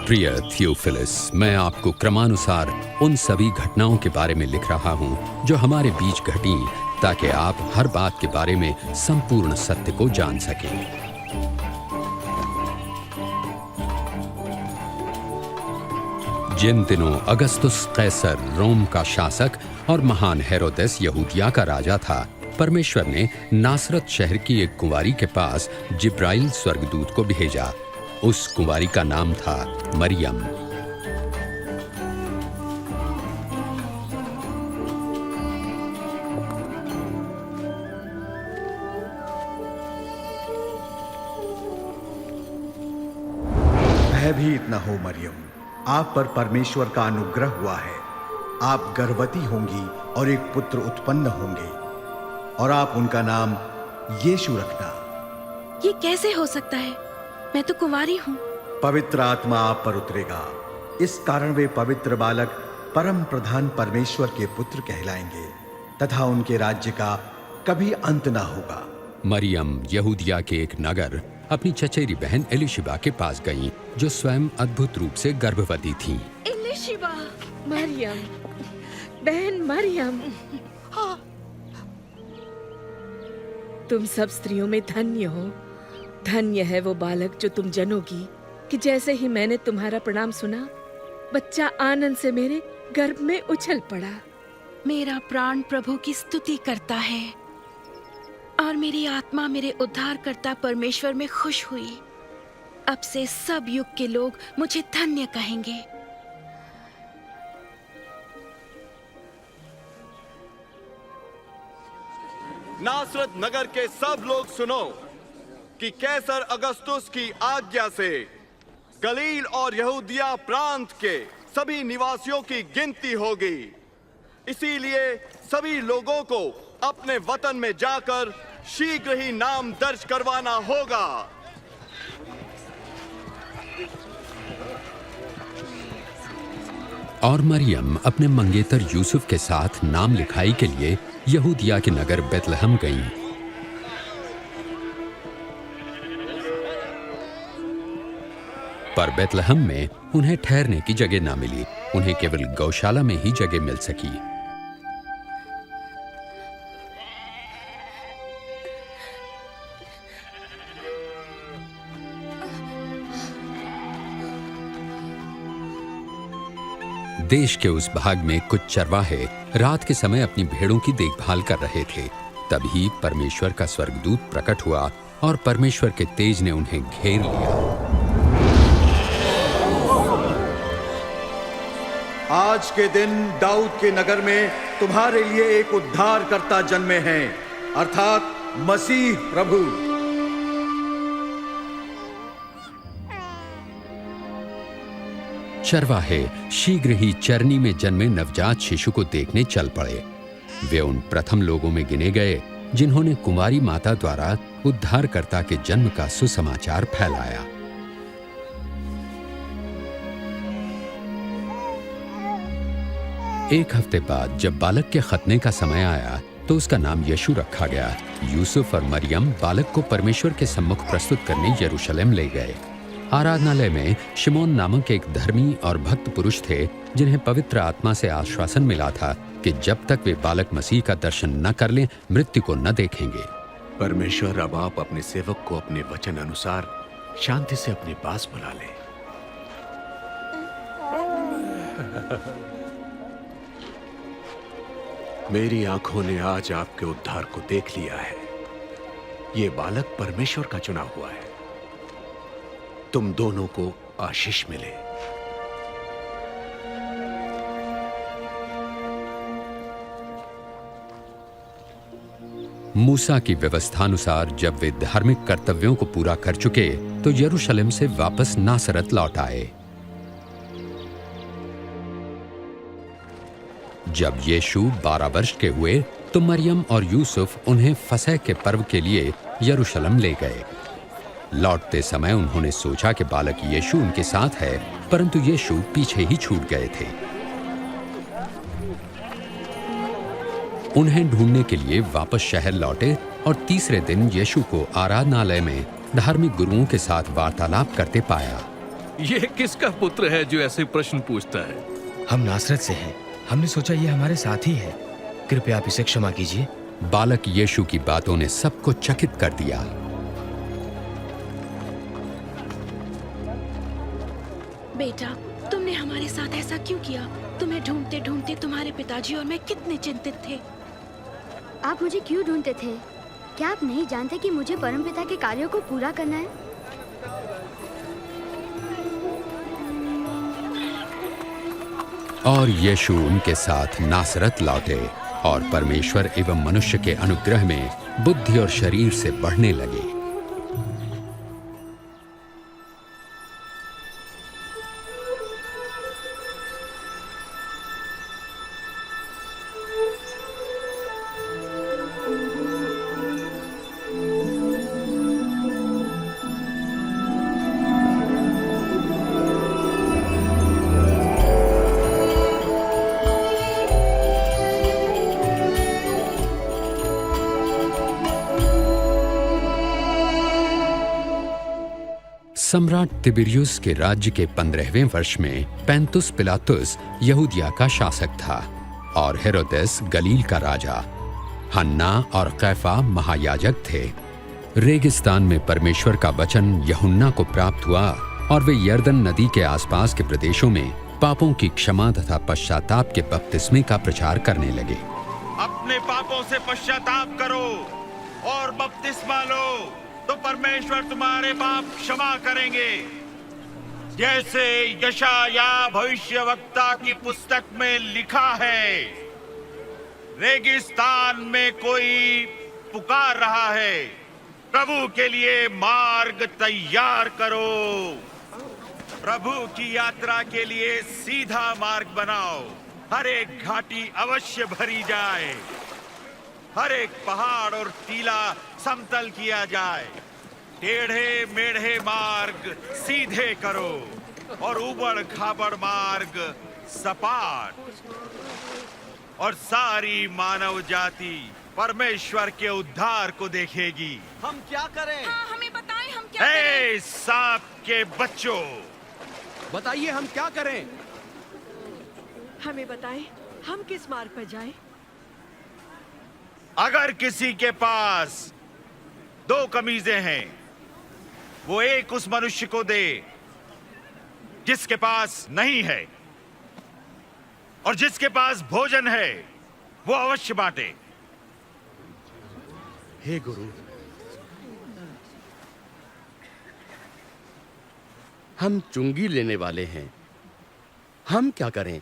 प्रिय थियोफिलस, मैं आपको क्रमानुसार उन सभी घटनाओं के बारे में लिख रहा हूं जो हमारे बीच घटी, ताकि आप हर बात के बारे में संपूर्ण सत्य को जान सकें। जिन दिनों अगस्तुस कैसर रोम का शासक और महान हेरोदेस यहूदिया का राजा था, परमेश्वर ने नासरत शहर की एक कुंवारी के पास जिब्राइल स्वर्गदूत को भेजा। उस कुंवारी का नाम था मरियम। भयभीत न हो मरियम, आप पर परमेश्वर का अनुग्रह हुआ है। आप गर्भवती होंगी और एक पुत्र उत्पन्न होंगे और आप उनका नाम यीशु रखना। ये कैसे हो सकता है? मैं तो कुंवारी हूँ। पवित्र आत्मा आप पर उतरेगा, इस कारण वे पवित्र बालक परम प्रधान परमेश्वर के पुत्र कहलाएंगे तथा उनके राज्य का कभी अंत ना होगा। मरियम यहूदिया के एक नगर अपनी चचेरी बहन एलिशिबा के पास गई, जो स्वयं अद्भुत रूप से गर्भवती थी। एलिशिबा, मरियम, बहन मरियम, तुम सब स्त्रियों में धन्य हो। धन्य है वो बालक जो तुम जनोगी, कि जैसे ही मैंने तुम्हारा प्रणाम सुना, बच्चा आनंद से मेरे गर्भ में उछल पड़ा। मेरा प्राण प्रभु की स्तुति करता है और मेरी आत्मा मेरे उद्धारकर्ता परमेश्वर में खुश हुई। अब से सब युग के लोग मुझे धन्य कहेंगे। नासरत नगर के सब लोग सुनो कि कैसर अगस्तुस की आज्ञा से गलील और यहूदिया प्रांत के सभी निवासियों की गिनती होगी। इसीलिए सभी लोगों को अपने वतन में जाकर शीघ्र ही नाम दर्ज करवाना होगा। और मरियम अपने मंगेतर यूसुफ के साथ नाम लिखाई के लिए यहूदिया के नगर बेतलहम गईं। पर बेतलहम में उन्हें ठहरने की जगह ना मिली। उन्हें केवल गौशाला में ही जगह मिल सकी। देश के उस भाग में कुछ चरवाहे रात के समय अपनी भेड़ों की देखभाल कर रहे थे। तभी परमेश्वर का स्वर्गदूत प्रकट हुआ और परमेश्वर के तेज ने उन्हें घेर लिया। आज के दिन दाऊद के नगर में तुम्हारे लिए एक उद्धारकर्ता जन्मे हैं, अर्थात मसीह प्रभु। चरवाहे शीघ्र ही चरनी में जन्मे नवजात शिशु को देखने चल पड़े। वे उन प्रथम लोगों में गिने गए जिन्होंने कुंवारी माता द्वारा उद्धारकर्ता के जन्म का सुसमाचार फैलाया। एक हफ्ते बाद जब बालक के खतने का समय आया तो उसका नाम यीशु रखा गया। यूसुफ और मरियम बालक को परमेश्वर के सम्मुख प्रस्तुत करने यरूशलेम ले गए। आराधनालय में शिमोन नामक एक धर्मी और भक्त पुरुष थे, जिन्हें पवित्र आत्मा से आश्वासन मिला था कि जब तक वे बालक मसीह का दर्शन न कर लें, मृत्यु को न देखेंगे। परमेश्वर, अब आप अपने सेवक को अपने वचन अनुसार शांति से अपने पास बुला ले। मेरी आंखों ने आज आपके उद्धार को देख लिया है। ये बालक परमेश्वर का चुना हुआ है। तुम दोनों को आशीष मिले। मूसा की व्यवस्थानुसार जब वे धार्मिक कर्तव्यों को पूरा कर चुके तो यरूशलेम से वापस नासरत लौट आए। जब यीशु 12 वर्ष के हुए तो मरियम और यूसुफ उन्हें फसह के पर्व के लिए यरूशलेम ले गए। लौटते समय उन्होंने सोचा कि बालक यीशु उनके साथ है, परंतु यीशु पीछे ही छूट गए थे। उन्हें ढूंढने के लिए वापस शहर लौटे और तीसरे दिन यीशु को आराधनालय में धार्मिक गुरुओं के साथ वार्तालाप करते पाया। ये किसका पुत्र है जो ऐसे प्रश्न पूछता है? हम नासरत से हैं। हमने सोचा ये हमारे साथी है। कृपया आप इसे क्षमा कीजिए। बालक यीशु की बातों ने सबको चकित कर दिया। बेटा, तुमने हमारे साथ ऐसा क्यों किया? तुम्हें ढूंढते ढूंढते तुम्हारे पिताजी और मैं कितने चिंतित थे। आप मुझे क्यों ढूंढते थे? क्या आप नहीं जानते कि मुझे परमपिता के कार्यों को पूरा करना है? और यीशु उनके साथ नासरत लौटे और परमेश्वर एवं मनुष्य के अनुग्रह में बुद्धि और शरीर से बढ़ने लगे। सम्राट तिबिरियुस के राज्य के 15वें वर्ष में पैंतुस पिलातुस यहूदिया का शासक था और हेरोदेस गलील का राजा। हन्ना और कैफा महायाजक थे। रेगिस्तान में परमेश्वर का वचन यूहन्ना को प्राप्त हुआ और वे यरदन नदी के आसपास के प्रदेशों में पापों की क्षमा तथा पश्चाताप के बपतिस्मे का प्रचार करने लगे। अपने पापों से पश्चाताप करो और बपतिस्मा लो तो परमेश्वर तुम्हारे पाप क्षमा करेंगे, जैसे यशाया भविष्यवक्ता की पुस्तक में लिखा है। रेगिस्तान में कोई पुकार रहा है, प्रभु के लिए मार्ग तैयार करो। प्रभु की यात्रा के लिए सीधा मार्ग बनाओ। हर एक घाटी अवश्य भरी जाए, हर एक पहाड़ और टीला समतल किया जाए। टेढ़े मेढ़े मार्ग सीधे करो और उबड़ खाबड़ मार्ग सपाट, और सारी मानव जाति परमेश्वर के उद्धार को देखेगी। हम क्या करें? हाँ, हमें बताएं हम क्या करें? हे सांप के बच्चों, बताइए हम क्या करें? हमें बताएं हम किस मार्ग पर जाएं? अगर किसी के पास 2 कमीजें हैं, वो एक उस मनुष्य को दे जिसके पास नहीं है, और जिसके पास भोजन है वो अवश्य बांटे। हे गुरु, हम चुंगी लेने वाले हैं, हम क्या करें?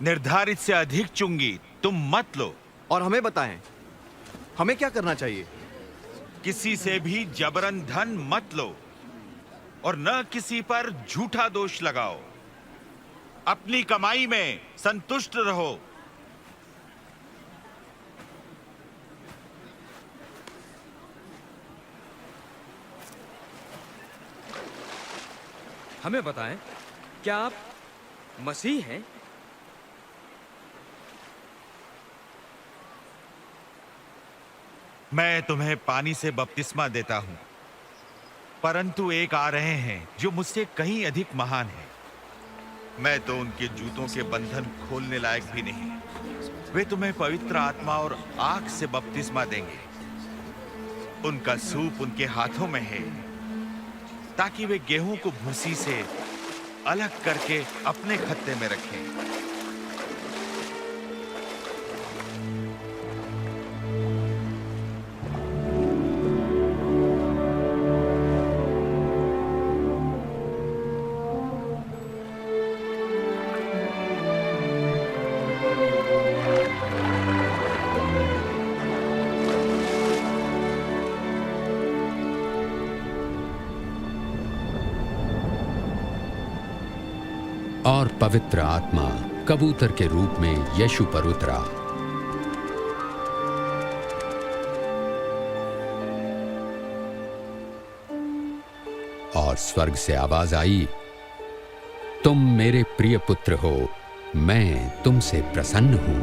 निर्धारित से अधिक चुंगी तुम मत लो। और हमें बताएं, हमें क्या करना चाहिए? किसी से भी जबरन धन मत लो और न किसी पर झूठा दोष लगाओ। अपनी कमाई में संतुष्ट रहो। हमें बताएं, क्या आप मसीह हैं? मैं तुम्हें पानी से बपतिस्मा देता हूं, परंतु एक आ रहे हैं जो मुझसे कहीं अधिक महान है। मैं तो उनके जूतों के बंधन खोलने लायक भी नहीं। वे तुम्हें पवित्र आत्मा और आग से बपतिस्मा देंगे। उनका सूप उनके हाथों में है, ताकि वे गेहूं को भूसी से अलग करके अपने खत्ते में रखें। और पवित्र आत्मा कबूतर के रूप में यीशु पर उतरा। और स्वर्ग से आवाज आई, तुम मेरे प्रिय पुत्र हो, मैं तुमसे प्रसन्न हूं।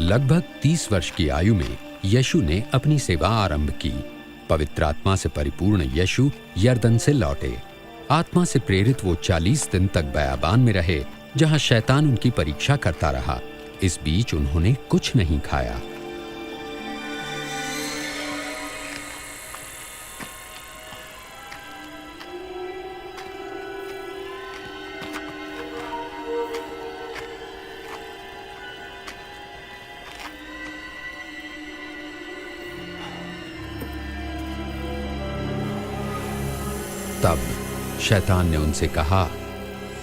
लगभग 30 वर्ष की आयु में यीशु ने अपनी सेवा आरंभ की। पवित्र आत्मा से परिपूर्ण यीशु यरदन से लौटे। आत्मा से प्रेरित वो 40 दिन तक बयाबान में रहे, जहां शैतान उनकी परीक्षा करता रहा। इस बीच उन्होंने कुछ नहीं खाया। तब शैतान ने उनसे कहा,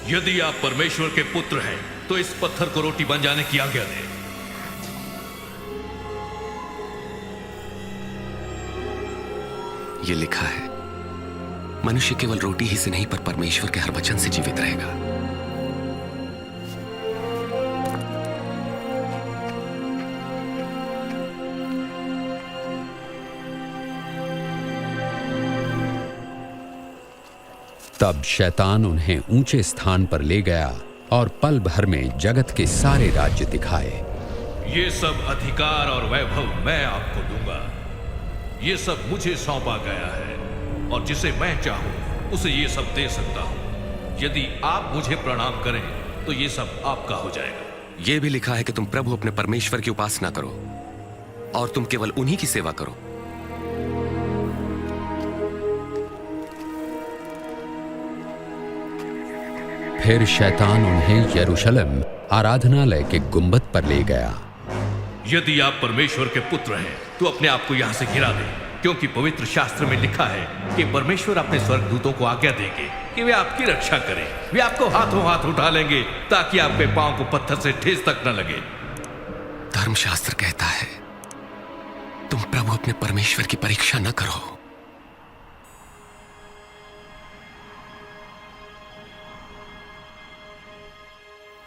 यदि आप परमेश्वर के पुत्र हैं तो इस पत्थर को रोटी बन जाने की आज्ञा दें। ये लिखा है, मनुष्य केवल रोटी ही से नहीं पर परमेश्वर के हर वचन से जीवित रहेगा। तब शैतान उन्हें ऊंचे स्थान पर ले गया और पल भर में जगत के सारे राज्य दिखाए। ये सब अधिकार और वैभव मैं आपको दूंगा। ये सब मुझे सौंपा गया है और जिसे मैं चाहूं उसे ये सब दे सकता हूं। यदि आप मुझे प्रणाम करें तो ये सब आपका हो जाएगा। ये भी लिखा है कि तुम प्रभु अपने परमेश्वर की उपासना करो और तुम केवल उन्हीं की सेवा करो। फिर शैतान उन्हें यरूशलेम आराधनालय के गुंबद पर ले गया। यदि आप परमेश्वर के पुत्र हैं तो अपने आप को यहां से गिरा दें, क्योंकि पवित्र शास्त्र में लिखा है कि परमेश्वर अपने स्वर्गदूतों को आज्ञा देंगे कि वे आपकी रक्षा करें। वे आपको हाथों हाथ उठा लेंगे ताकि आपके पांव को पत्थर से ठेस तक न लगे। धर्मशास्त्र कहता है, तुम प्रभु अपने परमेश्वर की परीक्षा न करो।